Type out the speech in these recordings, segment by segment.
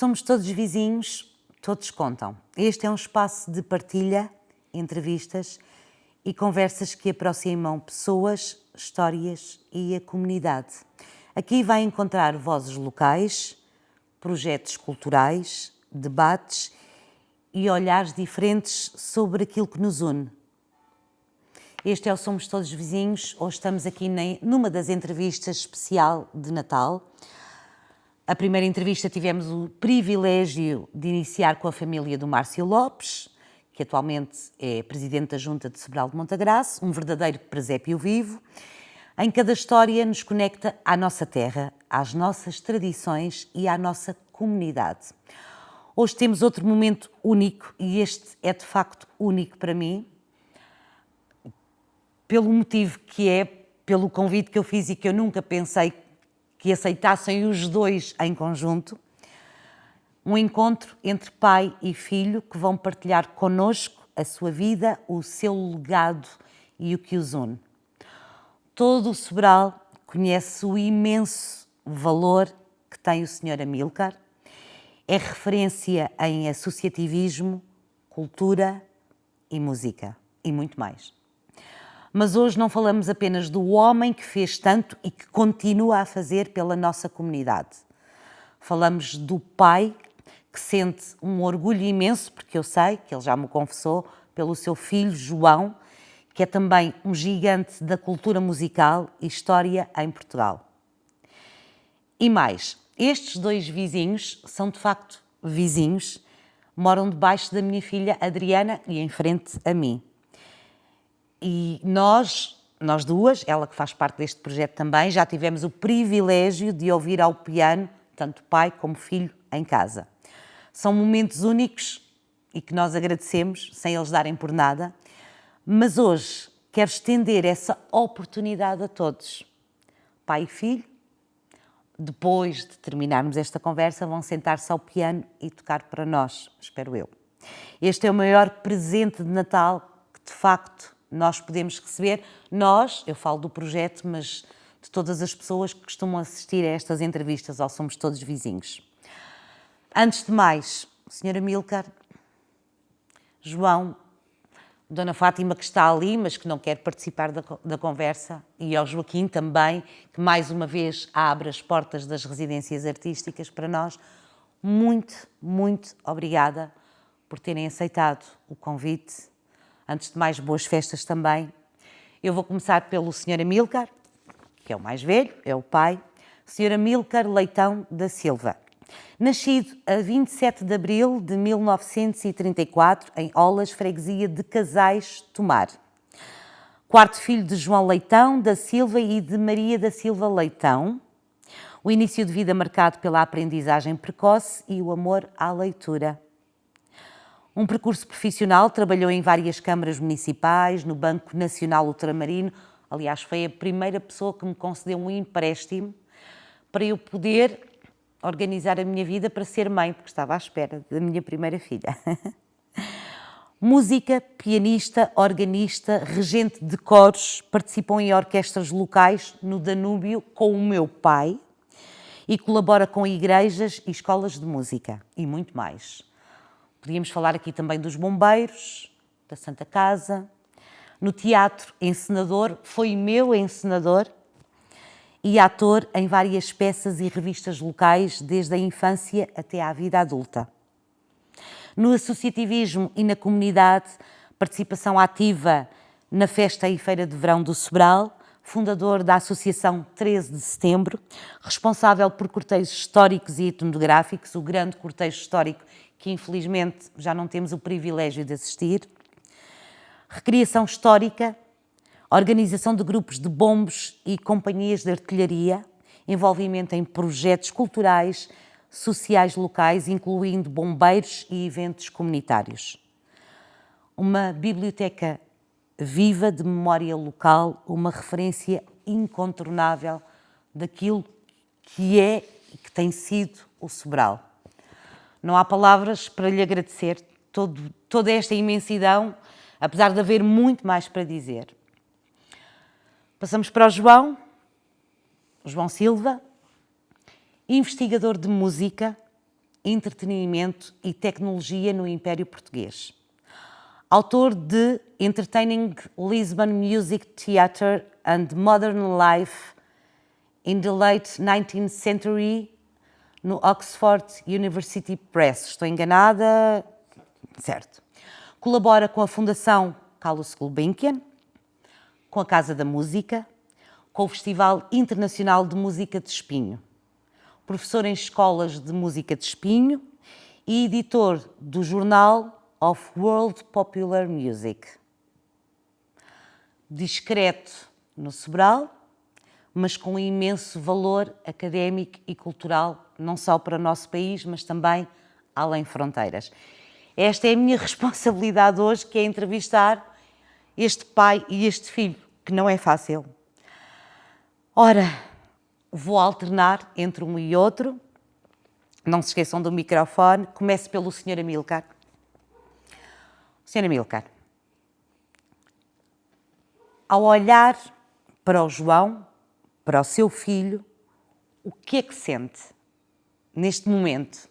Somos todos vizinhos, todos contam. Este é um espaço de partilha, entrevistas e conversas que aproximam pessoas, histórias e a comunidade. Aqui vai encontrar vozes locais, projetos culturais, debates e olhares diferentes sobre aquilo que nos une. Este é o Somos Todos Vizinhos. Hoje estamos aqui numa das entrevistas especial de Natal. A primeira entrevista tivemos o privilégio de iniciar com a família do Márcio Lopes, que atualmente é presidente da Junta de Sobral de Montagraça, um verdadeiro presépio vivo. Em cada história nos conecta à nossa terra, às nossas tradições e à nossa comunidade. Hoje temos outro momento único e este é de facto único para mim, pelo motivo que é, pelo convite que eu fiz e que eu nunca pensei que aceitassem os dois em conjunto, um encontro entre pai e filho que vão partilhar connosco a sua vida, o seu legado e o que os une. Todo o Sobral conhece o imenso valor que tem o Sr. Amílcar, é referência em associativismo, cultura e música e muito mais. Mas hoje não falamos apenas do homem que fez tanto e que continua a fazer pela nossa comunidade. Falamos do pai que sente um orgulho imenso, porque eu sei, que ele já me confessou, pelo seu filho João, que é também um gigante da cultura musical e história em Portugal. E mais, estes dois vizinhos são de facto vizinhos, moram debaixo da minha filha Adriana e em frente a mim. E nós duas, ela que faz parte deste projeto também, já tivemos o privilégio de ouvir ao piano, tanto pai como filho, em casa. São momentos únicos e que nós agradecemos, sem eles darem por nada, mas hoje quero estender essa oportunidade a todos. Pai e filho, depois de terminarmos esta conversa, vão sentar-se ao piano e tocar para nós, espero eu. Este é o maior presente de Natal que, de facto, nós podemos receber. Nós, eu falo do projeto, mas de todas as pessoas que costumam assistir a estas entrevistas ao Somos Todos Vizinhos. Antes de mais, Sr. Amílcar, João, Dona Fátima que está ali, mas que não quer participar da conversa, e ao Joaquim também, que mais uma vez abre as portas das residências artísticas para nós. Muito, muito obrigada por terem aceitado o convite. Antes de mais, boas festas também. Eu vou começar pelo Sr. Amílcar, que é o mais velho, é o pai. Sr. Amílcar Leitão da Silva. Nascido a 27 de abril de 1934, em Olas, freguesia de Casais, Tomar. Quarto filho de João Leitão da Silva e de Maria da Silva Leitão. O início de vida marcado pela aprendizagem precoce e o amor à leitura. Um percurso profissional, trabalhou em várias câmaras municipais, no Banco Nacional Ultramarino. Aliás, foi a primeira pessoa que me concedeu um empréstimo para eu poder organizar a minha vida para ser mãe, porque estava à espera da minha primeira filha. Música, pianista, organista, regente de coros, participou em orquestras locais no Danúbio com o meu pai e colabora com igrejas e escolas de música e muito mais. Podíamos falar aqui também dos bombeiros, da Santa Casa. No teatro, encenador, foi meu encenador e ator em várias peças e revistas locais, desde a infância até à vida adulta. No associativismo e na comunidade, participação ativa na Festa e Feira de Verão do Sobral, fundador da Associação 13 de Setembro, responsável por cortejos históricos e etnográficos, o grande cortejo histórico que infelizmente já não temos o privilégio de assistir, recriação histórica, organização de grupos de bombos e companhias de artilharia, envolvimento em projetos culturais, sociais locais, incluindo bombeiros e eventos comunitários. Uma biblioteca viva de memória local, uma referência incontornável daquilo que é e que tem sido o Sobral. Não há palavras para lhe agradecer toda esta imensidão, apesar de haver muito mais para dizer. Passamos para o João Silva, investigador de música, entretenimento e tecnologia no Império Português. Autor de Entertaining Lisbon Music Theatre and Modern Life in the Late 19th Century, no Oxford University Press. Estou enganada? Certo. Colabora com a Fundação Carlos Gulbenkian, com a Casa da Música, com o Festival Internacional de Música de Espinho. Professor em escolas de música de Espinho e editor do Journal of World Popular Music. Discreto no Sobral, mas com imenso valor académico e cultural, não só para o nosso país, mas também além fronteiras. Esta é a minha responsabilidade hoje, que é entrevistar este pai e este filho, que não é fácil. Ora, vou alternar entre um e outro. Não se esqueçam do microfone. Começo pelo Sr. Amílcar. Sr. Amílcar, ao olhar para o João, para o seu filho, o que é que sente neste momento?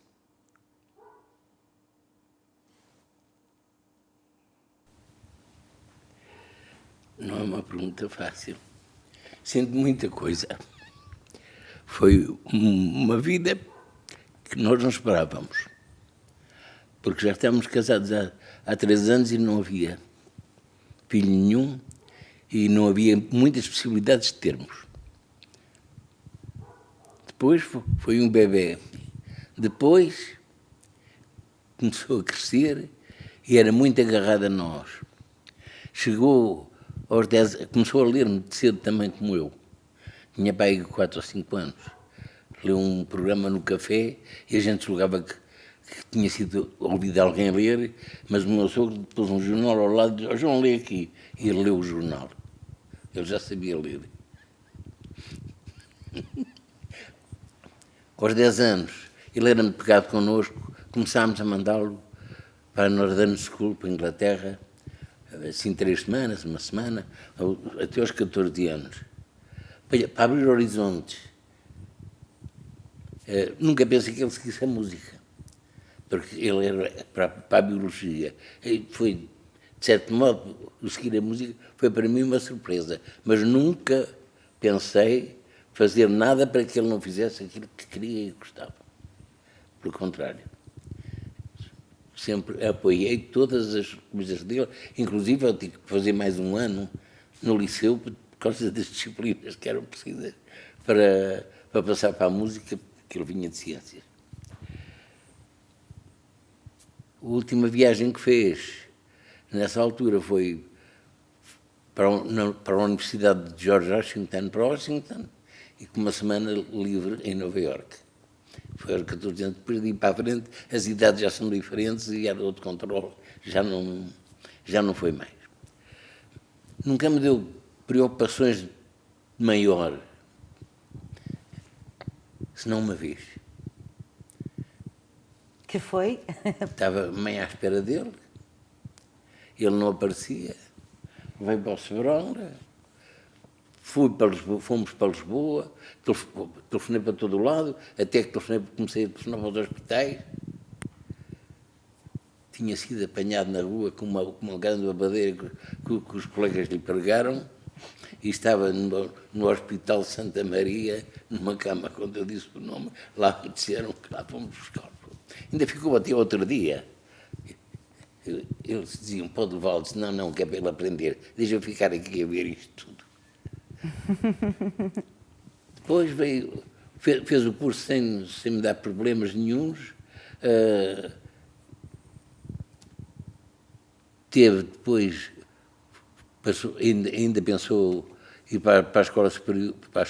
Não é uma pergunta fácil. Sinto muita coisa. Foi uma vida que nós não esperávamos. Porque já estávamos casados há 3 anos e não havia filho nenhum e não havia muitas possibilidades de termos. Depois foi um bebê. Depois começou a crescer e era muito agarrado a nós. Chegou aos 10, começou a ler muito cedo também como eu. Tinha pai 4 ou 5 anos. Leu um programa no café e a gente julgava que tinha sido ouvido alguém ler, mas o meu sogro pôs um jornal ao lado e disse: "Oh, João, lê aqui." E ele leu o jornal. Eu já sabia ler. Aos 10 anos, ele era muito pegado connosco, começámos a mandá-lo para a Northern School, para a Inglaterra, assim 3 semanas, uma semana, até aos 14 anos, para abrir horizontes. Nunca pensei que ele seguisse a música, porque ele era para a biologia. E foi, de certo modo, o seguir a música foi para mim uma surpresa, mas nunca pensei fazer nada para que ele não fizesse aquilo que queria e gostava. Pelo contrário. Sempre apoiei todas as coisas dele, inclusive eu tive que fazer mais um ano no liceu por causa das disciplinas que eram precisas para passar para a música, porque ele vinha de ciências. A última viagem que fez, nessa altura, foi para a Universidade de George Washington, para Washington, e com uma semana livre em Nova Iorque. Foi aos 14 anos, depois de ir para a frente, as idades já são diferentes e era outro controle, já não foi mais. Nunca me deu preocupações maior, senão uma vez. Que foi? Estava a mãe à espera dele, ele não aparecia, veio para o Sobral, fomos para Lisboa, telefonei para todo o lado, até que comecei a telefonar para os hospitais. Tinha sido apanhado na rua com uma grande babadeira que os colegas lhe pregaram e estava no Hospital Santa Maria, numa cama, quando eu disse o nome, lá me disseram que lá fomos buscar. Ainda ficou até outro dia. Eles diziam: "Pode levá-lo." Disse: Não, que é para ele aprender. Deixa eu ficar aqui a ver isto tudo. Depois fez o curso sem me dar problemas nenhuns. Teve depois, ainda pensou ir para a escola superior, para a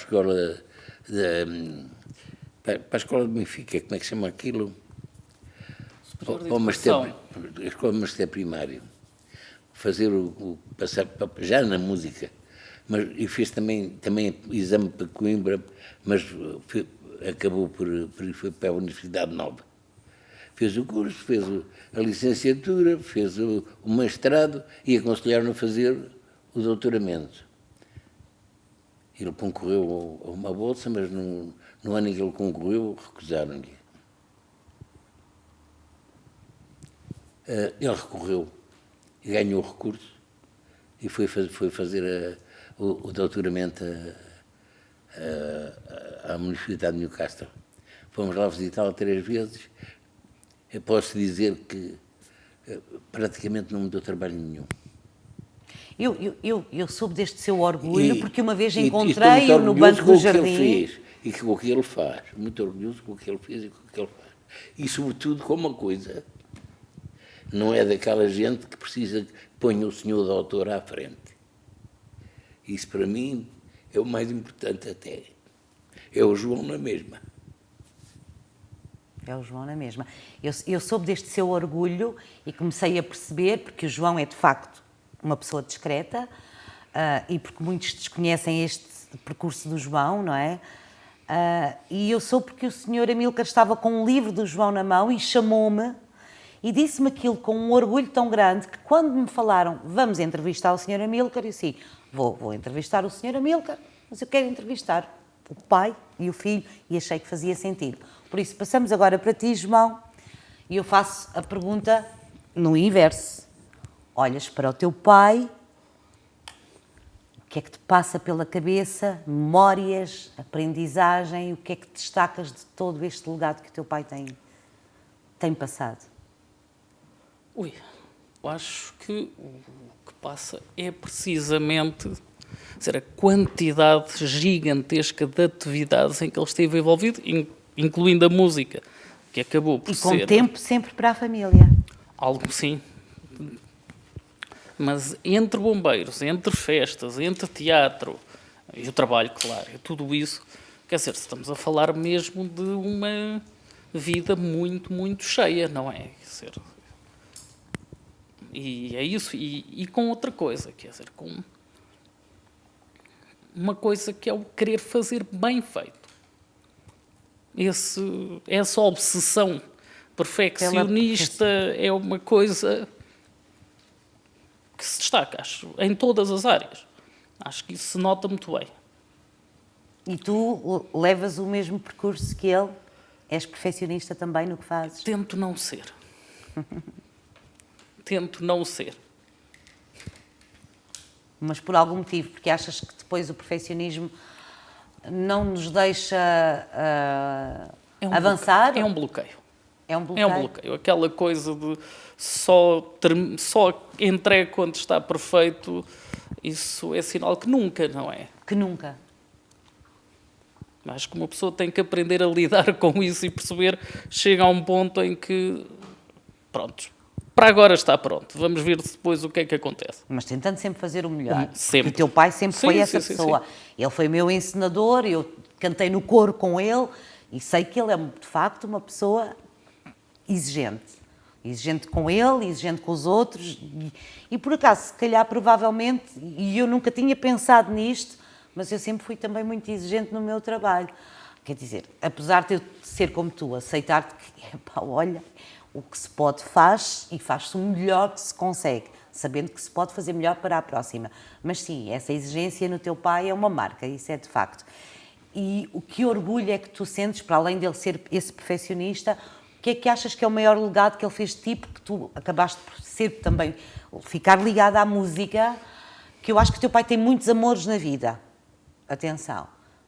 escola de Benfica, como é que se chama aquilo? A escola de magistério primário. Fazer passar já na música. E fez também exame para Coimbra, mas acabou por foi para a Universidade Nova. Fez o curso, fez a licenciatura, fez o mestrado e aconselharam-no a fazer o doutoramento. Ele concorreu a uma bolsa, mas no ano em que ele concorreu, recusaram-lhe. Ele recorreu e ganhou o recurso e foi fazer o doutoramento à Universidade de Newcastle. Fomos lá visitá-lo 3 vezes. Eu posso dizer que praticamente não me deu trabalho nenhum. Eu soube deste seu orgulho, porque uma vez estou encontrei-o no banco do jardim. Que ele fez e com o que ele faz. Muito orgulhoso com o que ele fez e com o que ele faz. E, sobretudo, com uma coisa. Não é daquela gente que precisa que ponha o senhor doutor à frente. Isso, para mim, é o mais importante até. É o João na mesma. É o João na mesma. Eu soube deste seu orgulho e comecei a perceber, porque o João é, de facto, uma pessoa discreta, e porque muitos desconhecem este percurso do João, não é? E eu soube porque o senhor Amílcar estava com um livro do João na mão e chamou-me e disse-me aquilo com um orgulho tão grande que quando me falaram, vamos entrevistar o senhor Amílcar, eu disse, vou entrevistar o senhor Amílcar, mas eu quero entrevistar o pai e o filho, e achei que fazia sentido. Por isso, passamos agora para ti, João, e eu faço a pergunta no inverso. Olhas para o teu pai, o que é que te passa pela cabeça, memórias, aprendizagem, o que é que destacas de todo este legado que o teu pai tem passado? Eu acho que o que passa é precisamente dizer, a quantidade gigantesca de atividades em que ele esteve envolvido, incluindo a música, que acabou por ser... E com tempo sempre para a família. Algo sim. Mas entre bombeiros, entre festas, entre teatro e o trabalho, claro, tudo isso, quer dizer, estamos a falar mesmo de uma vida muito, muito cheia, não é? Quer dizer, e é isso, e com outra coisa, quer dizer, com uma coisa que é o querer fazer bem feito. Essa obsessão perfeccionista é uma coisa que se destaca, acho, em todas as áreas. Acho que isso se nota muito bem. E tu levas o mesmo percurso que ele? És perfeccionista também no que fazes? Tento não ser. Tento não ser. Mas por algum motivo, porque achas que depois o perfeccionismo não nos deixa avançar? É um bloqueio. É um bloqueio? É um bloqueio. Aquela coisa de só entregue quando está perfeito, isso é sinal que nunca, não é? Que nunca. Acho que uma pessoa tem que aprender a lidar com isso e perceber, chega a um ponto em que, pronto, para agora está pronto, vamos ver depois o que é que acontece. Mas tentando sempre fazer o melhor. Sempre. E o teu pai sempre foi essa sim, pessoa. Sim. Ele foi meu encenador, eu cantei no coro com ele e sei que ele é, de facto, uma pessoa exigente. Exigente com ele, exigente com os outros. E por acaso, se calhar, provavelmente, e eu nunca tinha pensado nisto, mas eu sempre fui também muito exigente no meu trabalho. Quer dizer, apesar de eu ser como tu, aceitar que, olha, o que se pode faz e faz-se o melhor que se consegue, sabendo que se pode fazer melhor para a próxima. Mas sim, essa exigência no teu pai é uma marca, isso é de facto. E o que orgulho é que tu sentes, para além dele ser esse perfeccionista, o que é que achas que é o maior legado que ele fez de ti, porque tu acabaste por ser também, ficar ligada à música, que eu acho que o teu pai tem muitos amores na vida. Atenção,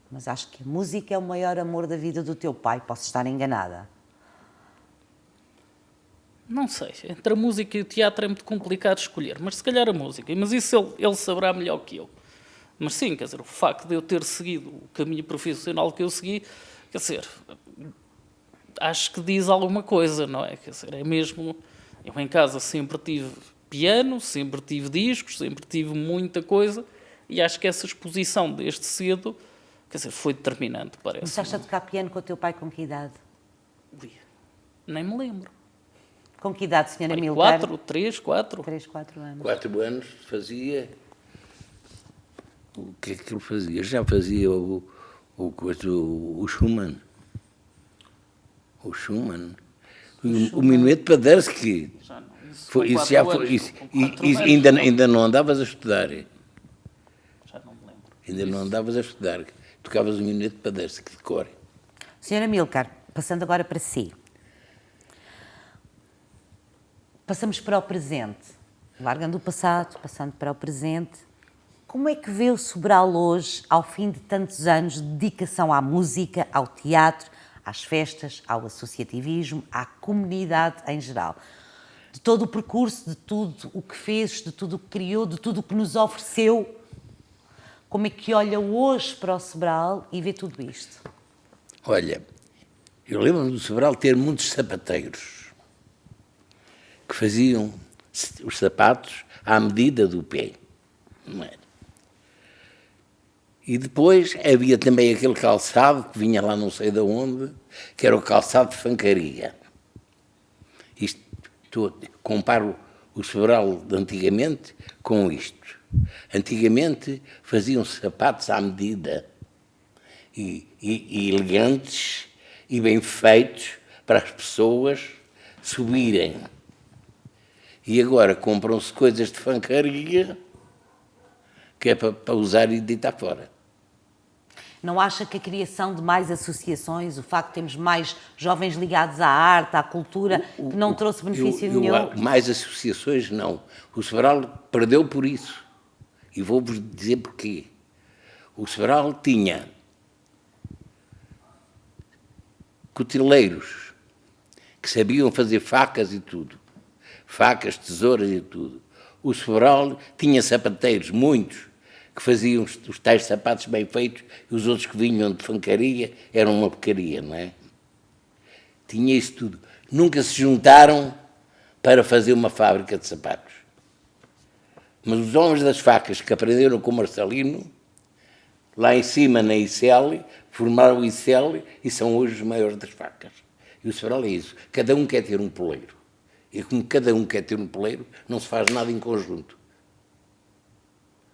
mas acho que a música é o maior amor da vida do teu pai, posso estar enganada. Não sei, entre a música e o teatro é muito complicado escolher, mas se calhar a música, mas isso ele saberá melhor que eu. Mas sim, quer dizer, o facto de eu ter seguido o caminho profissional que eu segui, quer dizer, acho que diz alguma coisa, não é? Quer dizer, é mesmo, eu em casa sempre tive piano, sempre tive discos, sempre tive muita coisa, e acho que essa exposição desde cedo, quer dizer, foi determinante, parece. Começaste a tocar piano com o teu pai com que idade? Nem me lembro. Com que idade, senhora Amílcar? 3, 4. 3, 4 anos. 4 anos fazia... O que é que ele fazia? Já fazia o Schumann. O Schumann. O Minueto Paderski. Isso já foi... Ainda não andavas a estudar. Já não me lembro. Ainda não andavas a estudar. Tocavas o Minueto Paderski de cor. Senhora Amílcar, passando agora para si. Passamos para o presente, largando o passado, passando para o presente. Como é que vê o Sobral hoje, ao fim de tantos anos de dedicação à música, ao teatro, às festas, ao associativismo, à comunidade em geral? De todo o percurso, de tudo o que fez, de tudo o que criou, de tudo o que nos ofereceu. Como é que olha hoje para o Sobral e vê tudo isto? Olha, eu lembro-me do Sobral ter muitos sapateiros que faziam os sapatos à medida do pé, não era? E depois havia também aquele calçado que vinha lá não sei de onde, que era o calçado de fancaria. Comparo o Sobral de antigamente com isto. Antigamente faziam sapatos à medida e elegantes e bem feitos para as pessoas subirem. E agora compram-se coisas de fancaria que é para usar e deitar fora. Não acha que a criação de mais associações, o facto de termos mais jovens ligados à arte, à cultura, que não trouxe benefício nenhum? Mais associações, não. O Sobral perdeu por isso. E vou-vos dizer porquê. O Sobral tinha cutileiros que sabiam fazer facas e tudo. Facas, tesouras e tudo. O Sobral tinha sapateiros, muitos, que faziam os tais sapatos bem feitos e os outros que vinham de fancaria eram uma porcaria, não é? Tinha isso tudo. Nunca se juntaram para fazer uma fábrica de sapatos. Mas os homens das facas que aprenderam com o Marcelino, lá em cima na ICL, formaram o ICL e são hoje os maiores das facas. E o Sobral é isso. Cada um quer ter um poleiro. E como cada um quer ter um poleiro, não se faz nada em conjunto.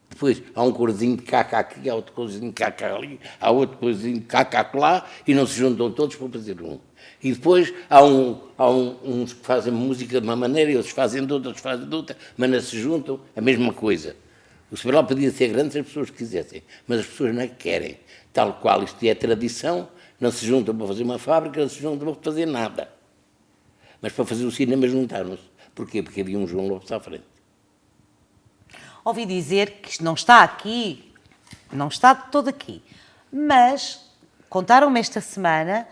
Depois há um corzinho de caca aqui, há outro corzinho de caca ali, há outro corzinho de caca lá, e não se juntam todos para fazer um. E depois há uns que fazem música de uma maneira, e outros fazem de outra, outros fazem de outra, mas não se juntam, a mesma coisa. O Sobral podia ser grande se as pessoas quisessem, mas as pessoas não querem. Tal qual isto é tradição, não se juntam para fazer uma fábrica, não se juntam para fazer nada. Mas para fazer o cinema juntaram-se. Porquê? Porque havia um João Lopes à frente. Ouvi dizer que isto não está aqui, não está de todo aqui, mas contaram-me esta semana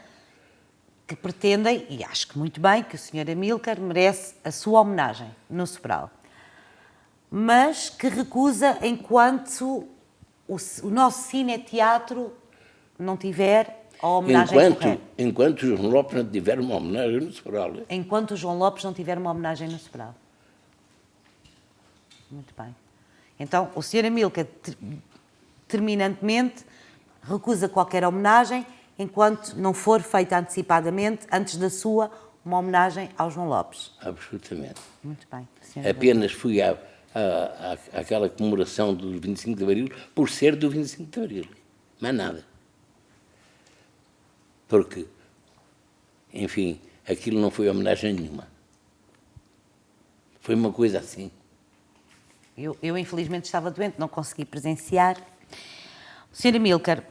que pretendem, e acho que muito bem, que o Sr. Amílcar merece a sua homenagem no Sobral, mas que recusa enquanto o nosso cine-teatro não tiver a homenagem correta. Enquanto o João Lopes não tiver uma homenagem no Sobral. Enquanto o João Lopes não tiver uma homenagem no Sobral. Muito bem. Então, o Sr. Amílcar, terminantemente, recusa qualquer homenagem enquanto não for feita antecipadamente, antes da sua, uma homenagem ao João Lopes. Absolutamente. Muito bem. Apenas fui àquela comemoração do 25 de Abril por ser do 25 de Abril. Mais nada. Porque, enfim, aquilo não foi homenagem nenhuma. Foi uma coisa assim. Eu infelizmente estava doente, não consegui presenciar. O Sr. Amílcar,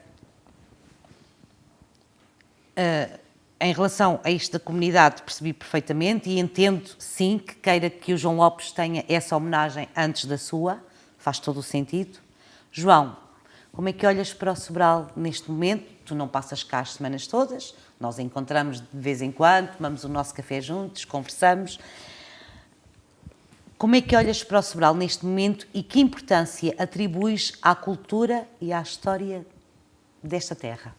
em relação a isto da comunidade, percebi perfeitamente e entendo, sim, que queira que o João Lopes tenha essa homenagem antes da sua, faz todo o sentido. João, como é que olhas para o Sobral neste momento? Tu não passas cá as semanas todas, nós encontramos de vez em quando, tomamos o nosso café juntos, conversamos. Como é que olhas para o Sobral neste momento e que importância atribuis à cultura e à história desta terra?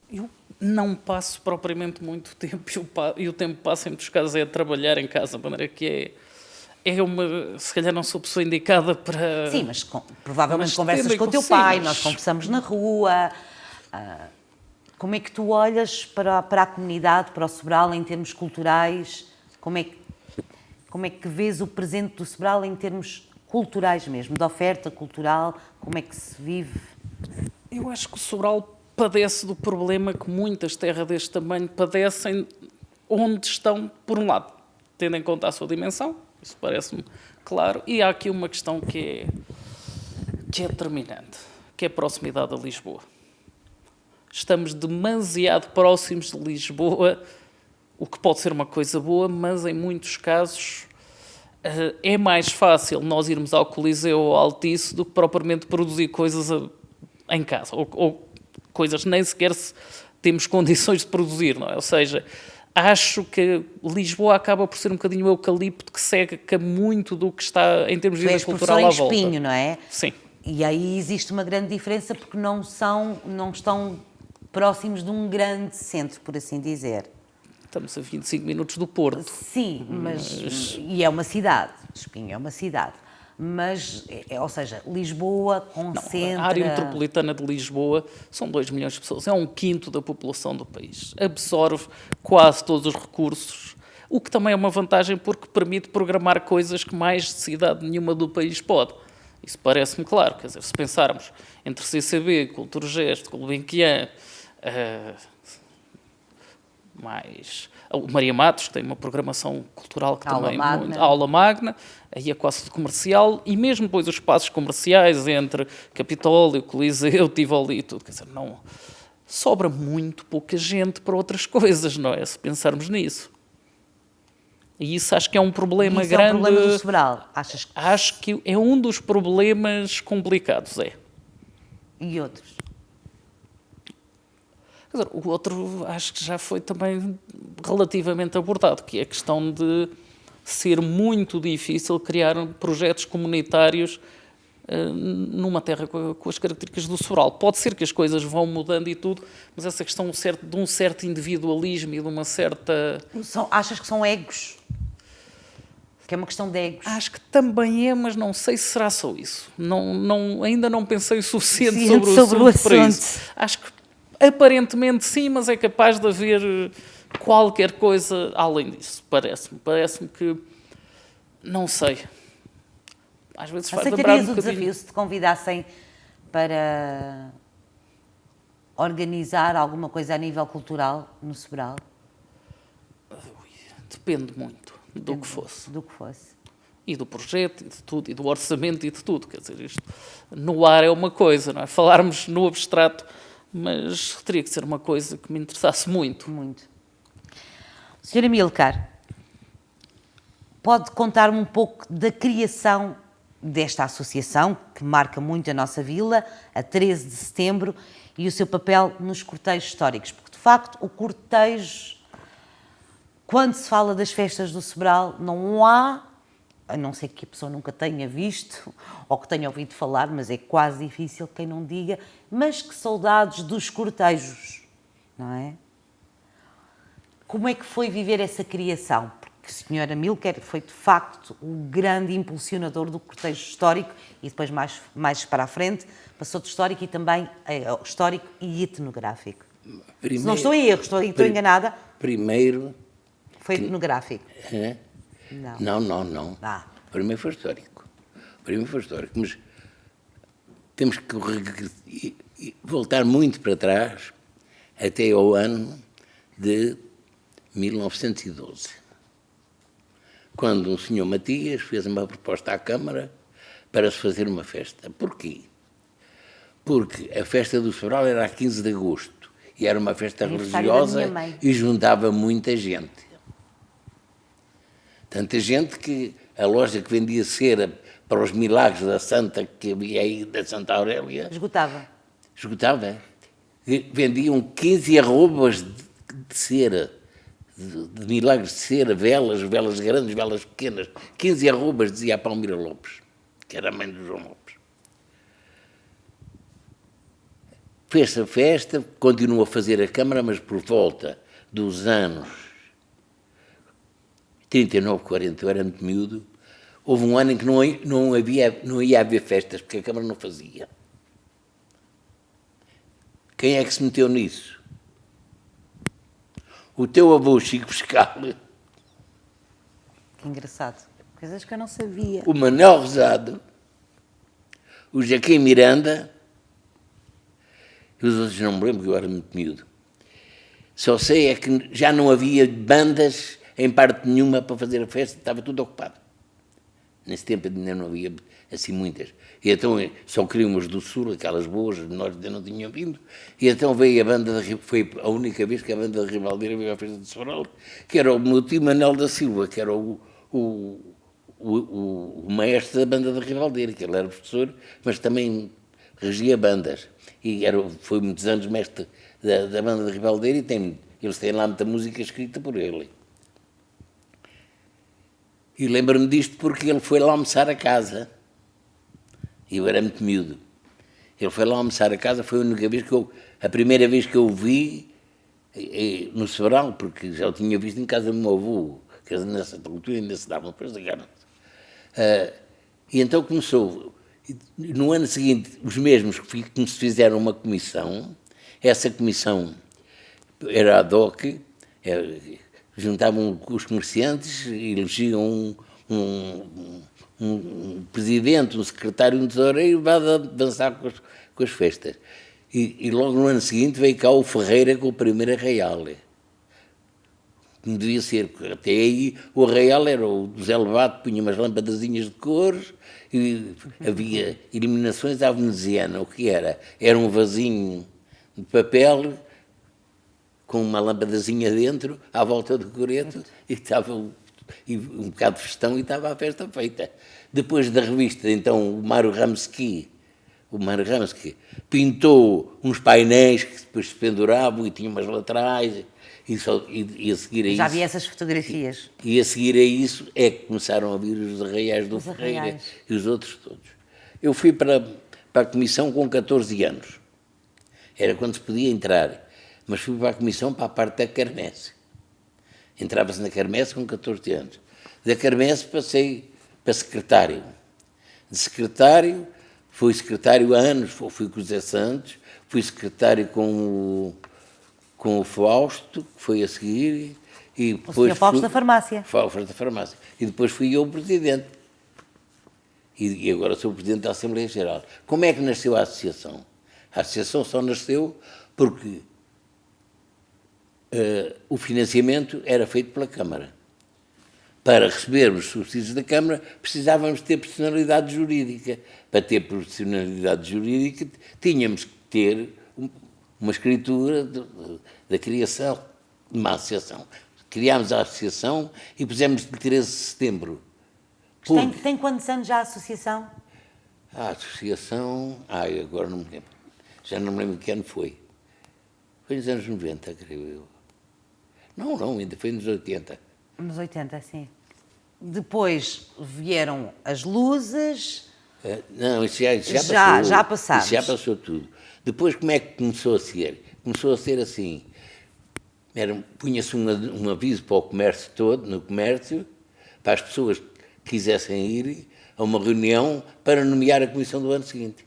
Eu não passo propriamente muito tempo e o tempo passa em muitos casos é a trabalhar em casa, de maneira que se calhar não sou a pessoa indicada para... Sim, mas provavelmente conversas com o teu pai, nós conversamos na rua. Como é que tu olhas para a comunidade, para o Sobral, em termos culturais? Como é que vês o presente do Sobral em termos culturais mesmo, de oferta cultural? Como é que se vive? Eu acho que o Sobral padece do problema que muitas terras deste tamanho padecem, onde estão, por um lado, tendo em conta a sua dimensão, isso parece-me claro, e há aqui uma questão que é determinante, que é a proximidade a Lisboa. Estamos demasiado próximos de Lisboa o que pode ser uma coisa boa, mas em muitos casos é mais fácil nós irmos ao Coliseu ou ao Altice do que propriamente produzir coisas em casa, ou coisas que nem sequer temos condições de produzir, não é? Ou seja, acho que Lisboa acaba por ser um bocadinho o eucalipto que seca muito do que está em termos de vida cultural à volta. Espinho, não é? Sim. E aí existe uma grande diferença porque não estão próximos de um grande centro, por assim dizer. Estamos a 25 minutos do Porto. Sim, e é uma cidade. Espinho é uma cidade. Mas, ou seja, Lisboa concentra... A área metropolitana de Lisboa são 2 milhões de pessoas, é 1/5 da população do país. Absorve quase todos os recursos, o que também é uma vantagem porque permite programar coisas que mais cidade nenhuma do país pode. Isso parece-me claro, quer dizer, se pensarmos entre CCB, Culturgest, Gulbenkian, mais o Maria Matos, que tem uma programação cultural que também muito, aula magna, aí a classe comercial e mesmo depois os espaços comerciais entre Capitólio, Coliseu, Tivoli e tudo, quer dizer, não sobra muito pouca gente para outras coisas, não é? Se pensarmos nisso. E isso acho que é um problema isso grande. É um problema do Sobral. Achas que... Acho que é um dos problemas complicados, é. E outros? Quer dizer, o outro acho que já foi também relativamente abordado, que é a questão de ser muito difícil criar projetos comunitários numa terra com as características do Sobral. Pode ser que as coisas vão mudando e tudo, mas essa questão de um certo individualismo e de uma certa... Achas que são egos? Que é uma questão de egos? Acho que também é, mas não sei se será só isso. Ainda não pensei o suficiente sobre o assunto para isso. Acho que aparentemente sim, mas é capaz de haver qualquer coisa além disso, parece-me. Parece-me que, não sei, às vezes faz lembrar um bocadinho... o desafio se te convidassem para organizar alguma coisa a nível cultural no Sobral? Depende muito do que fosse. Do que fosse. E do projeto, e de tudo, e do orçamento, e de tudo. Quer dizer, isto no ar é uma coisa, não é? Falarmos no abstrato, mas teria que ser uma coisa que me interessasse muito. Muito. Sra. Amílcar, pode contar-me um pouco da criação desta associação, que marca muito a nossa vila, a 13 de setembro, e o seu papel nos cortejos históricos? Porque, de facto, o cortejo, quando se fala das festas do Sobral, não há, a não ser que a pessoa nunca tenha visto ou que tenha ouvido falar, mas é quase difícil quem não diga, mas que saudades dos cortejos, não é? Como é que foi viver essa criação? Porque a senhora Amílcar foi, de facto, o grande impulsionador do cortejo histórico e depois, mais para a frente, passou de histórico e também histórico e etnográfico. Primeiro, se não estou em erro, estou enganada. Primeiro... Foi etnográfico? É? Não. Primeiro foi histórico. Mas temos que voltar muito para trás, até ao ano de 1912, quando um senhor Matias fez uma proposta à Câmara para se fazer uma festa. Porquê? Porque a festa do Sobral era a 15 de agosto e era uma festa religiosa e juntava muita gente. Tanta gente que a loja que vendia cera para os milagres da Santa, que havia aí, da Santa Aurélia... Esgotava. Vendiam 15 arrobas de cera, de milagres de cera, velas grandes, velas pequenas. 15 arrobas, dizia a Palmira Lopes, que era a mãe do João Lopes. Fez-se a festa, continuou a fazer a Câmara, mas por volta dos anos 39, 40, eu era muito miúdo, houve um ano em que não ia haver festas, porque a Câmara não fazia. Quem é que se meteu nisso? O teu avô Chico Pescal. Que engraçado. Coisas que eu não sabia. O Manuel Rosado, o Joaquim Miranda, e os outros não me lembro, porque eu era muito miúdo. Só sei é que já não havia bandas em parte nenhuma para fazer a festa, estava tudo ocupado. Nesse tempo ainda não havia assim muitas. E então só queriam as do Sul, aquelas boas, nós ainda não tínhamos vindo. E então veio a banda, foi a única vez que a banda da Ribaldeira veio à festa de Sobral, que era o meu tio Manuel da Silva, que era o maestro da banda da Ribaldeira, que ele era professor, mas também regia bandas. E foi muitos anos mestre da banda da Ribaldeira e eles têm lá muita música escrita por ele. E lembro-me disto porque ele foi lá almoçar a casa. E eu era muito miúdo. Ele foi lá almoçar a casa, foi a única vez a primeira vez que eu o vi no Sobral, porque já o tinha visto em casa do meu avô, que nessa altura ainda se dava depois da guerra. E então começou, no ano seguinte, os mesmos que me fizeram uma comissão, essa comissão era ad hoc, juntavam os comerciantes, elegiam um presidente, um secretário, um tesoureiro, vai avançar com as festas. E logo no ano seguinte veio cá o Ferreira com o primeiro arraial. Como devia ser, até aí o arraial era o José Lobato, punha umas lâmpadazinhas de cores, e havia iluminações à veneziana. O que era? Era um vasinho de papel com uma lâmpadazinha dentro, à volta do coreto, e um bocado de festão, e estava a festa feita. Depois da revista, então, o Mário Ramsky pintou uns painéis que depois se penduravam e tinham umas laterais, e a seguir a isso... Já vi essas fotografias. E a seguir a isso é que começaram a vir os arraiais do Ferreira e os outros todos. Eu fui para a comissão com 14 anos. Era quando se podia entrar. Mas fui para a comissão para a parte da quermesse. Entrava-se na quermesse com 14 anos. Da quermesse passei para secretário. De secretário, fui secretário há anos, fui com o José Santos, fui secretário com o Fausto, que foi a seguir. E depois o Sr. Fausto da farmácia. Fausto da farmácia. E depois fui eu o presidente. E agora sou o presidente da Assembleia Geral. Como é que nasceu a associação? A associação só nasceu porque o financiamento era feito pela Câmara. Para recebermos subsídios da Câmara, precisávamos ter personalidade jurídica. Para ter personalidade jurídica, tínhamos que ter uma escritura da criação de uma associação. Criámos a associação e pusemos de 13 de setembro. Tem quantos anos já a associação? A associação... agora não me lembro. Já não me lembro que ano foi. Foi nos anos 90, creio eu. Não, ainda foi nos 80. Nos 80, sim. Depois vieram as luzes... Não, isso já passou. Já passámos. Isso já passou tudo. Depois como é que começou a ser? Começou a ser assim. Punha-se um aviso para o comércio todo, no comércio, para as pessoas que quisessem ir a uma reunião para nomear a comissão do ano seguinte.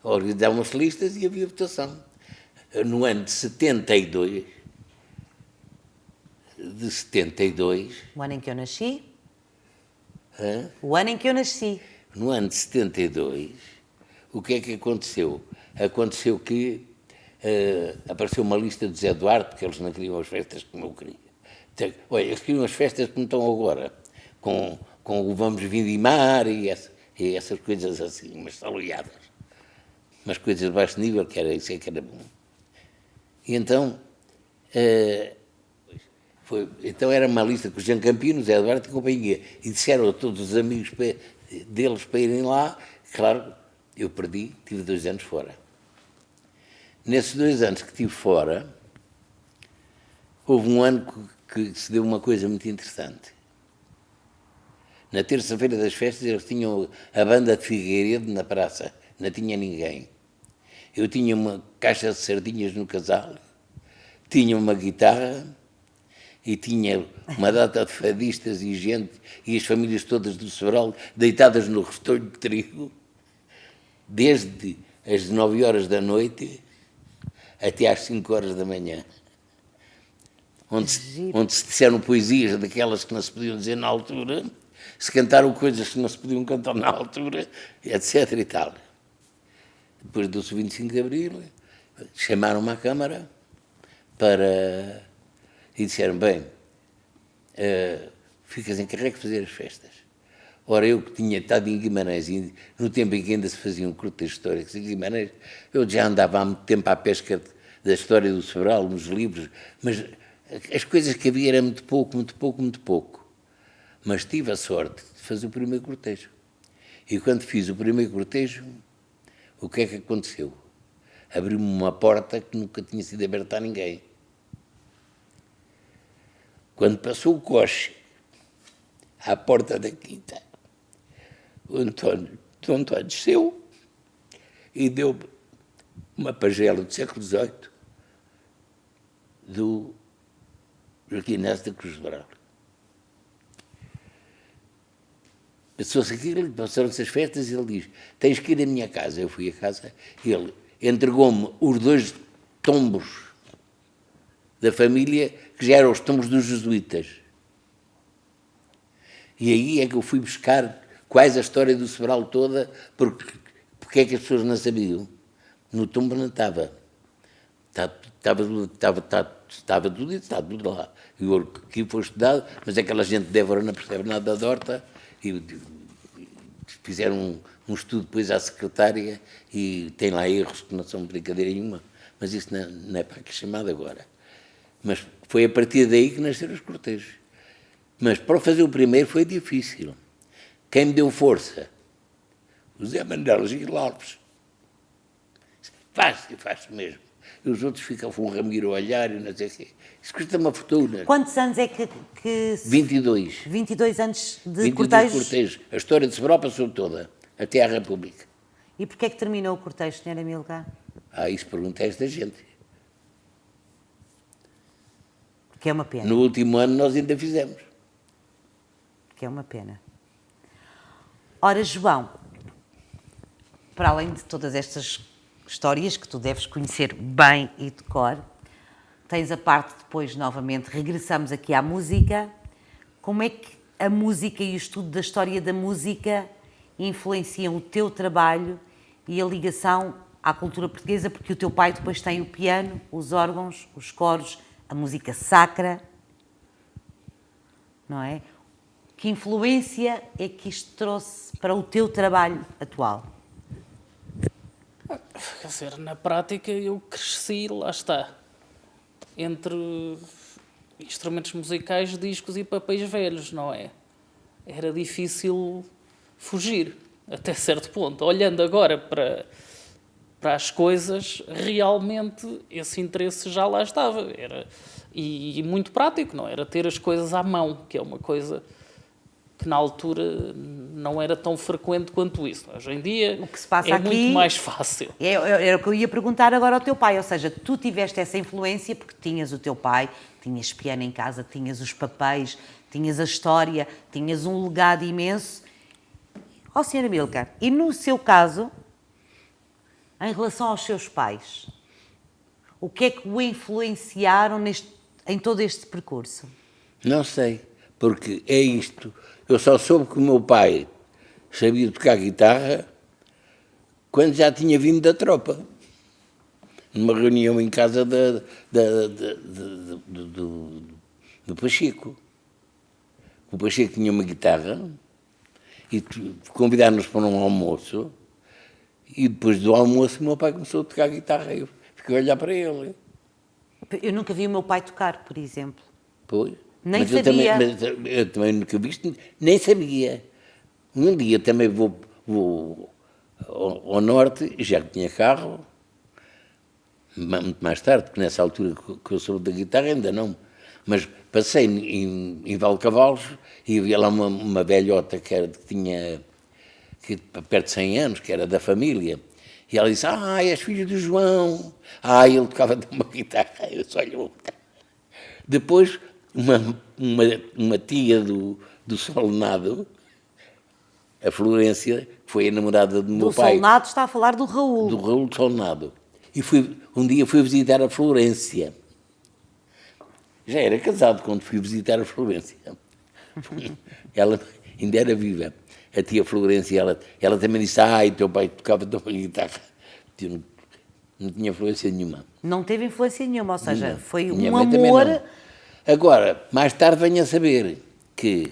Organizavam-se listas e havia votação. No ano de 72... O ano em que eu nasci. Hã? O ano em que eu nasci. No ano de 72, o que é que aconteceu? Aconteceu que apareceu uma lista de Zé Duarte, porque eles não queriam as festas como eu queria. Olha, eles queriam as festas como estão agora, com o Vamos Vindimar e essas coisas assim, umas saloiadas. Umas coisas de baixo nível, que era isso é que era bom. E então... Então era uma lista com o Jean Campino, Zé Duarte e companhia. E disseram a todos os amigos deles para irem lá. Claro, eu perdi, tive 2 anos fora. Nesses 2 anos que estive fora, houve um ano que se deu uma coisa muito interessante. Na terça-feira das festas eles tinham a banda de Figueiredo na praça, não tinha ninguém. Eu tinha uma caixa de sardinhas no casal, tinha uma guitarra, e tinha uma data de fadistas e gente, e as famílias todas do Sobral deitadas no restolho de trigo, desde as 9 horas da noite até às 5 horas da manhã. Onde se disseram poesias daquelas que não se podiam dizer na altura, se cantaram coisas que não se podiam cantar na altura, etc. e tal. Depois do 25 de Abril, chamaram-me à Câmara e disseram, bem, ficas encarregue de fazer as festas. Ora, eu que tinha estado em Guimarães, e no tempo em que ainda se faziam curtas históricas em Guimarães, eu já andava há muito tempo à pesca da história do Sobral, nos livros, mas as coisas que havia era muito pouco, muito pouco, muito pouco. Mas tive a sorte de fazer o primeiro cortejo. E quando fiz o primeiro cortejo, o que é que aconteceu? Abriu-me uma porta que nunca tinha sido aberta a ninguém. Quando passou o coche à porta da quinta, o Dom António desceu e deu-me uma pagela do século XVIII do Joaquim Inácio da Cruz de Varal. Passou-se aquilo, passaram-se as festas e ele diz, tens que ir à minha casa. Eu fui à casa e ele entregou-me os 2 tombos da família, que já eram os tombos dos jesuítas. E aí é que eu fui buscar quase a história do Sobral toda, porque é que as pessoas não sabiam. No tombo não estava. Estava tudo lá. E o arquivo foi estudado, mas aquela gente de Évora não percebe nada da horta, e fizeram um estudo depois à secretária, e tem lá erros que não são brincadeira nenhuma, mas isso não é para que chamado agora. Mas foi a partir daí que nasceram os cortejos. Mas para fazer o primeiro foi difícil. Quem me deu força? O Zé Manuel Gil Alves. Faz mesmo. E os outros ficam com um ramiro a olhar e não sei o quê. Isso custa uma fortuna. Quantos anos é que 22. 22 anos de 22 cortejos? cortejos. A história de Sobral passou toda, até à República. E porquê é que terminou o cortejo, Sra. Amílcar? Isso pergunta a esta gente. Que é uma pena. No último ano nós ainda fizemos. Que é uma pena. Ora, João, para além de todas estas histórias que tu deves conhecer bem e de cor, tens a parte depois, novamente, regressamos aqui à música. Como é que a música e o estudo da história da música influenciam o teu trabalho e a ligação à cultura portuguesa? Porque o teu pai depois tem o piano, os órgãos, os coros, a música sacra, não é? Que influência é que isto trouxe para o teu trabalho atual? Quer dizer, na prática eu cresci, lá está, entre instrumentos musicais, discos e papéis velhos, não é? Era difícil fugir, até certo ponto. Olhando agora para as coisas, realmente esse interesse já lá estava. E muito prático, não era? Ter as coisas à mão, que é uma coisa que na altura não era tão frequente quanto isso. Hoje em dia O que se passa é aqui muito mais fácil. Era o que eu ia perguntar agora ao teu pai, ou seja, tu tiveste essa influência porque tinhas o teu pai, tinhas piano em casa, tinhas os papéis, tinhas a história, tinhas um legado imenso. Ó, Sra. Amílcar, e no seu caso, em relação aos seus pais, o que é que o influenciaram em todo este percurso? Não sei, porque é isto. Eu só soube que o meu pai sabia tocar guitarra quando já tinha vindo da tropa. Numa reunião em casa do Pacheco. O Pacheco tinha uma guitarra e convidaram-nos para um almoço, e depois do almoço o meu pai começou a tocar guitarra e eu fiquei a olhar para ele. Eu nunca vi o meu pai tocar, por exemplo. Pois. Nem mas sabia. Eu também nunca vi isto, nem sabia. Um dia também vou ao norte, já que tinha carro, muito mais tarde, porque nessa altura que eu soube da guitarra ainda não, mas passei em Valcavalos e havia lá uma velhota que tinha perto de 100 anos, que era da família, e ela disse, és filho do João. Ele tocava de uma guitarra, eu só lhe vou. Depois, uma tia do Solnado, a Florência, que foi a namorada do meu pai. Do Solnado está a falar do Raul. Do Raul de Solnado. E um dia fui visitar a Florência. Já era casado quando fui visitar a Florência. Ela ainda era viva. A tia Florência, ela também disse, teu pai tocava de uma guitarra. Eu não tinha influência nenhuma. Não teve influência nenhuma, ou seja, Não. foi Minha um mãe também amor. não. Agora, mais tarde venho a saber que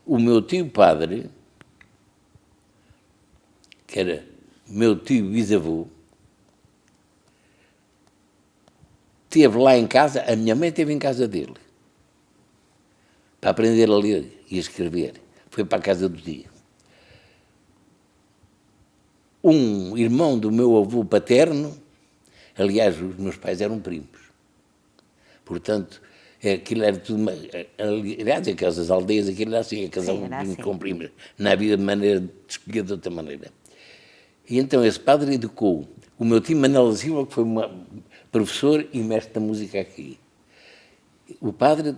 o meu tio padre que era meu tio bisavô, esteve lá em casa, a minha mãe esteve em casa dele, para aprender a ler e a escrever. Foi para a casa do tio. Um irmão do meu avô paterno, aliás, os meus pais eram primos. Portanto, aquilo era tudo... Aliás, aquelas aldeias, aquilo era assim, casavam com primos. Não havia maneira de escolher de outra maneira. E então esse padre educou o meu tio Manuel da Silva, que foi professor e mestre da música aqui. O padre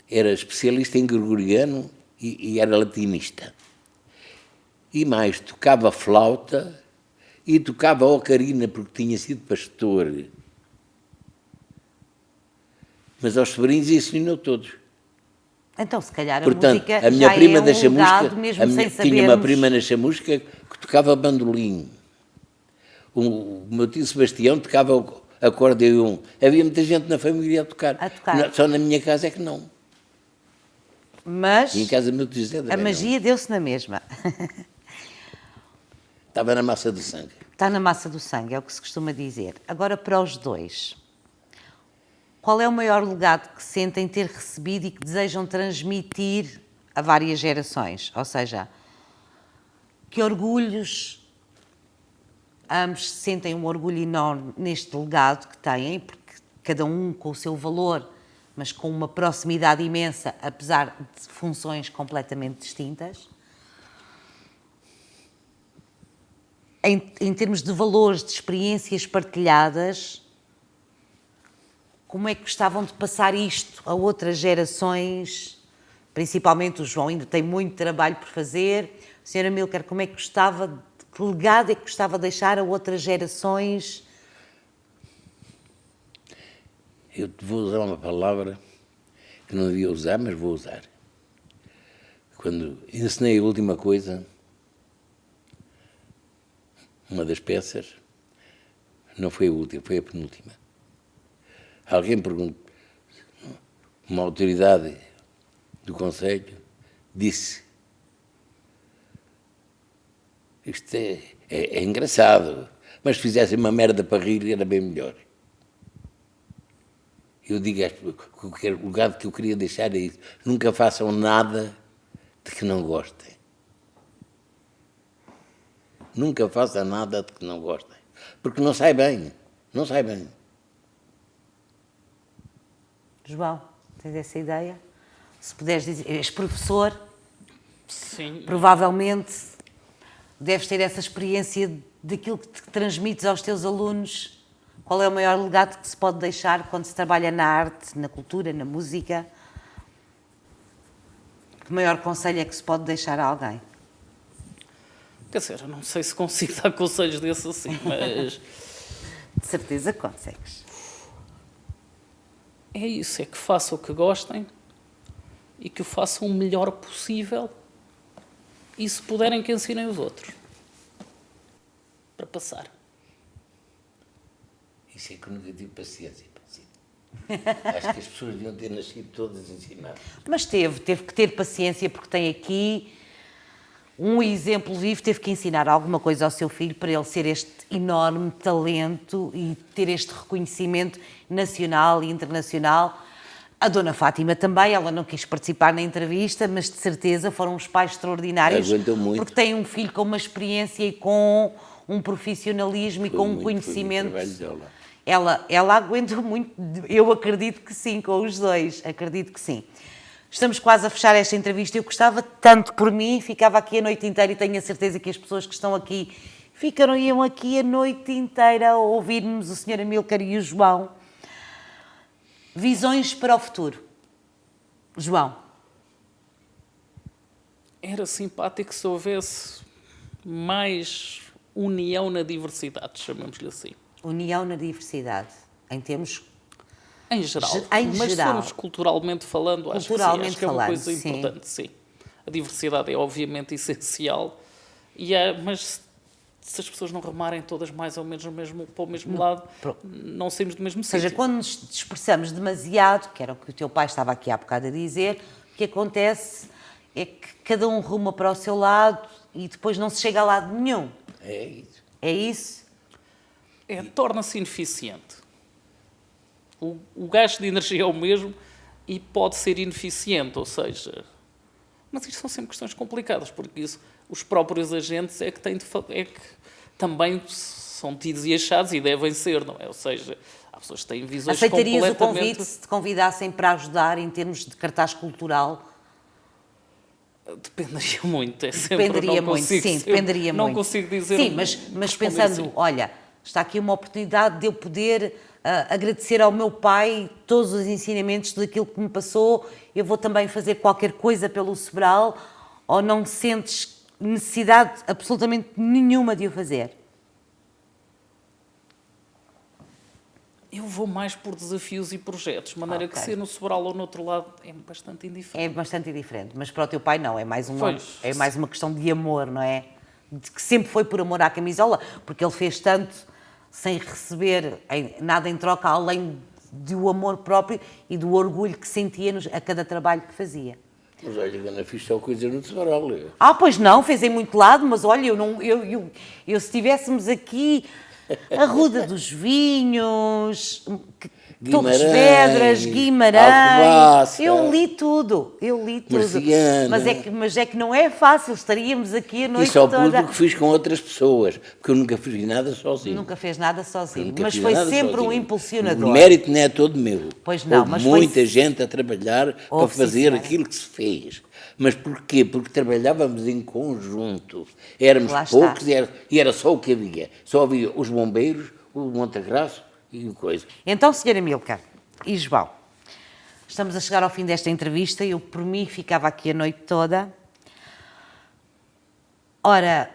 era especialista em gregoriano e era latinista. E mais, tocava flauta e tocava ocarina, porque tinha sido pastor. Mas aos sobrinhos ensinou todos. Então, se calhar Portanto, música a minha já prima é um da chamusca, legado, mesmo sem tinha uma sabermos. prima na chamusca que tocava bandolim. O meu tio Sebastião tocava acordeão. Havia muita gente na família a tocar. Só na minha casa é que não. Mas e em casa do meu tio José a magia deu-se na mesma. Estava na massa do sangue. Está na massa do sangue, é o que se costuma dizer. Agora, para os dois, qual é o maior legado que sentem ter recebido e que desejam transmitir a várias gerações? Ou seja, que orgulhos... Ambos sentem um orgulho enorme neste legado que têm, porque cada um com o seu valor, mas com uma proximidade imensa, apesar de funções completamente distintas. Em termos de valores, de experiências partilhadas, como é que gostavam de passar isto a outras gerações? Principalmente o João ainda tem muito trabalho por fazer. A senhora Amílcar, como é que gostava... Que legado é que gostava de deixar a outras gerações? Eu vou usar uma palavra que não devia usar, mas vou usar. Quando ensinei a última coisa, uma das peças, não foi a última, foi a penúltima. Alguém perguntou, uma autoridade do Conselho disse: isto é engraçado, mas se fizessem uma merda para rir era bem melhor. Eu digo que o legado que eu queria deixar é isso: nunca façam nada de que não gostem. Nunca façam nada de que não gostem. Porque não sai bem, não sai bem. João, tens essa ideia? Se puderes dizer, és professor, sim, provavelmente deves ter essa experiência daquilo que te transmites aos teus alunos. Qual é o maior legado que se pode deixar quando se trabalha na arte, na cultura, na música? Que maior conselho é que se pode deixar a alguém? Quer dizer, eu não sei se consigo dar conselhos desses assim, mas... De certeza consegues. É isso, é que façam o que gostem e que o façam o melhor possível. E se puderem, que ensinem os outros. Para passar. Isso é que eu nunca tive paciência. Acho que as pessoas deviam ter nascido todas ensinadas. Mas teve que ter paciência, porque tem aqui um exemplo vivo, teve que ensinar alguma coisa ao seu filho para ele ser este enorme talento e ter este reconhecimento nacional e internacional. A Dona Fátima também, ela não quis participar na entrevista, mas de certeza foram uns pais extraordinários. Aguentou muito. Porque têm um filho com uma experiência e com um profissionalismo e com um conhecimento. Foi muito trabalho dela. Ela aguentou muito, eu acredito que sim, com os dois, acredito que sim. Estamos quase a fechar esta entrevista. Eu gostava tanto por mim, ficava aqui a noite inteira e tenho a certeza que as pessoas que estão aqui iam aqui a noite inteira a ouvir-nos, o Sr. Amílcar e o João. Visões para o futuro. João. Era simpático se houvesse mais união na diversidade, chamemos-lhe assim. União na diversidade, em termos... Em geral. Mas se formos culturalmente falando, acho que é uma coisa importante, sim. A diversidade é obviamente essencial, mas se as pessoas não remarem todas mais ou menos para o mesmo lado, não saímos do mesmo sítio. Ou seja, quando nos dispersamos demasiado, que era o que o teu pai estava aqui há bocado a dizer, o que acontece é que cada um ruma para o seu lado e depois não se chega a lado nenhum. É isso. É isso? Torna-se ineficiente. O gasto de energia é o mesmo e pode ser ineficiente, ou seja... Mas isto são sempre questões complicadas, porque isso, os próprios agentes é que, também são tidos e achados e devem ser, não é? Ou seja, há pessoas que têm visões Aceitarias completamente... o convite se te convidassem para ajudar em termos de cartaz cultural? Dependeria muito, é sempre... Dependeria não muito, consigo sim, sempre- dependeria não muito. consigo dizer... Sim, mas responder pensando, assim. olha, está aqui uma oportunidade de eu poder agradecer ao meu pai todos os ensinamentos daquilo que me passou, eu vou também fazer qualquer coisa pelo Sobral, ou não sentes necessidade absolutamente nenhuma de o fazer? Eu vou mais por desafios e projetos, de maneira que ser no Sobral ou no outro lado é bastante indiferente. É bastante diferente, mas para o teu pai não, é mais Pois. é mais uma questão de amor, não é? De que sempre foi por amor à camisola, porque ele fez tanto sem receber nada em troca, além do amor próprio e do orgulho que sentia a cada trabalho que fazia. Mas olha, que eu não fiz só coisa no Sobral. Pois não, fez em muito lado, mas olha, eu se estivéssemos aqui, a Ruda dos Vinhos, Torres Vedras, Guimarães, Alcobaça, eu li tudo. Marciana. Mas é que não é fácil, estaríamos aqui a E noite só toda. porque fiz com outras pessoas, porque eu nunca fiz nada sozinho. Nunca fez nada sozinho, Nunca mas fiz foi nada sempre um sozinho. impulsionador. O mérito não é todo meu. Pois não, Houve mas foi- muita gente a trabalhar para Houve, sim, fazer senhora. aquilo que se fez. Mas porquê? Porque trabalhávamos em conjunto. Éramos Lá está. poucos e era só o que havia. Só havia os bombeiros, o Montagraço e o coisa. Então, senhora Milka e João, estamos a chegar ao fim desta entrevista. Eu, por mim, ficava aqui a noite toda. Ora,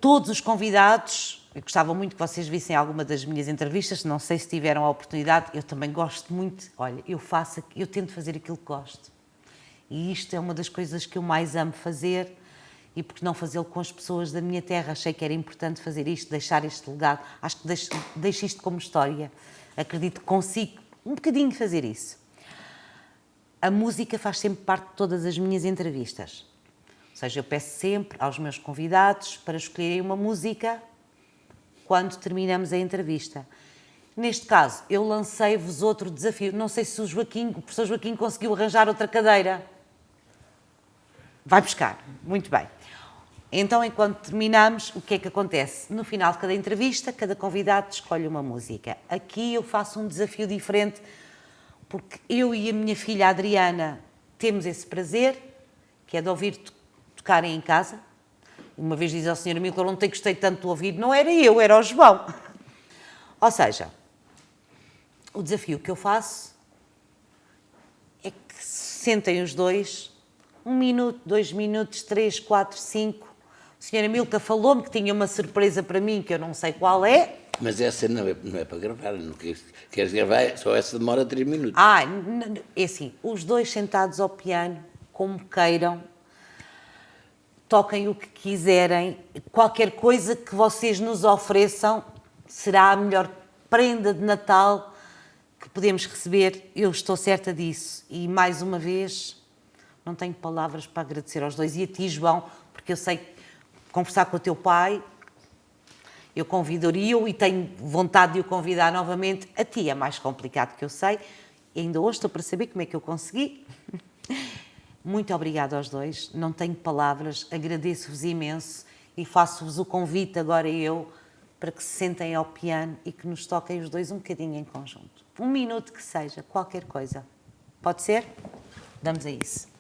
todos os convidados, eu gostava muito que vocês vissem alguma das minhas entrevistas, não sei se tiveram a oportunidade, eu também gosto muito, olha, eu tento fazer aquilo que gosto. E isto é uma das coisas que eu mais amo fazer, e porque não fazê-lo com as pessoas da minha terra? Achei que era importante fazer isto, deixar este legado. Acho que deixo isto como história. Acredito que consigo um bocadinho fazer isso. A música faz sempre parte de todas as minhas entrevistas. Ou seja, eu peço sempre aos meus convidados para escolherem uma música quando terminamos a entrevista. Neste caso, eu lancei-vos outro desafio. Não sei se o professor Joaquim conseguiu arranjar outra cadeira. Vai buscar. Muito bem. Então, enquanto terminamos, o que é que acontece? No final de cada entrevista, cada convidado escolhe uma música. Aqui eu faço um desafio diferente, porque eu e a minha filha Adriana temos esse prazer, que é de ouvir tocarem em casa. Uma vez diz ao Sr. Amílcar, eu não te gostei tanto de ouvir. Não era eu, era o João. Ou seja, o desafio que eu faço é que se sentem os dois, 1 minuto, 2 minutos, 3, 4, 5. O Sr. Amílcar falou-me que tinha uma surpresa para mim, que eu não sei qual é. Mas essa não é para gravar. Não queres gravar? Só essa demora 3 minutos. É assim, os dois sentados ao piano, como queiram, toquem o que quiserem, qualquer coisa que vocês nos ofereçam será a melhor prenda de Natal que podemos receber, eu estou certa disso. E mais uma vez, não tenho palavras para agradecer aos dois. E a ti, João, porque eu sei que conversar com o teu pai, eu convidaria-o e tenho vontade de o convidar novamente. A ti é mais complicado, que eu sei. E ainda hoje estou para saber como é que eu consegui. Muito obrigada aos dois, não tenho palavras, agradeço-vos imenso e faço-vos o convite agora para que se sentem ao piano e que nos toquem os dois um bocadinho em conjunto. 1 minuto que seja, qualquer coisa. Pode ser? Vamos a isso.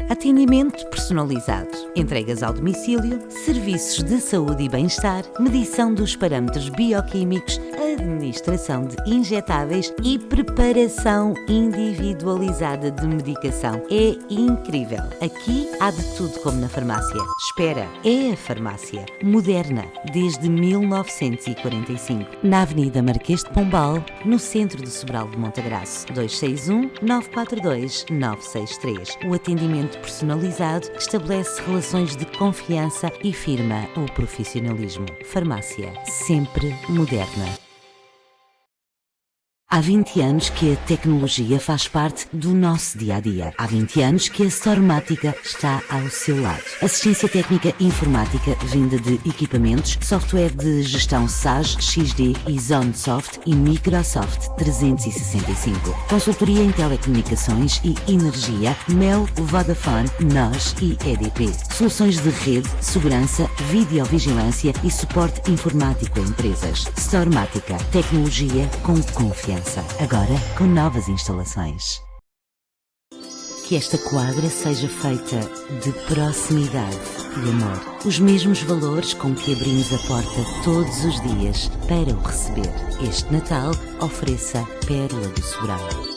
Atendimento personalizado, entregas ao domicílio, serviços de saúde e bem-estar, medição dos parâmetros bioquímicos, administração de injetáveis e preparação individualizada de medicação. É incrível. Aqui há de tudo como na farmácia. Espera, é a farmácia. Moderna, desde 1945. Na Avenida Marquês de Pombal, no centro de Sobral de Montagraço. 261-942-963. O atendimento personalizado estabelece relações de confiança e firma o profissionalismo. Farmácia, sempre moderna. Há 20 anos que a tecnologia faz parte do nosso dia-a-dia. Há 20 anos que a Stormática está ao seu lado. Assistência técnica informática vinda de equipamentos, software de gestão SAS, XD e ZoneSoft e Microsoft 365. Consultoria em telecomunicações e energia, Mel, Vodafone, NOS e EDP. Soluções de rede, segurança, videovigilância e suporte informático a empresas. Stormática. Tecnologia com confiança. Agora com novas instalações. Que esta quadra seja feita de proximidade e amor. Os mesmos valores com que abrimos a porta todos os dias para o receber. Este Natal ofereça Pérola do Sobral.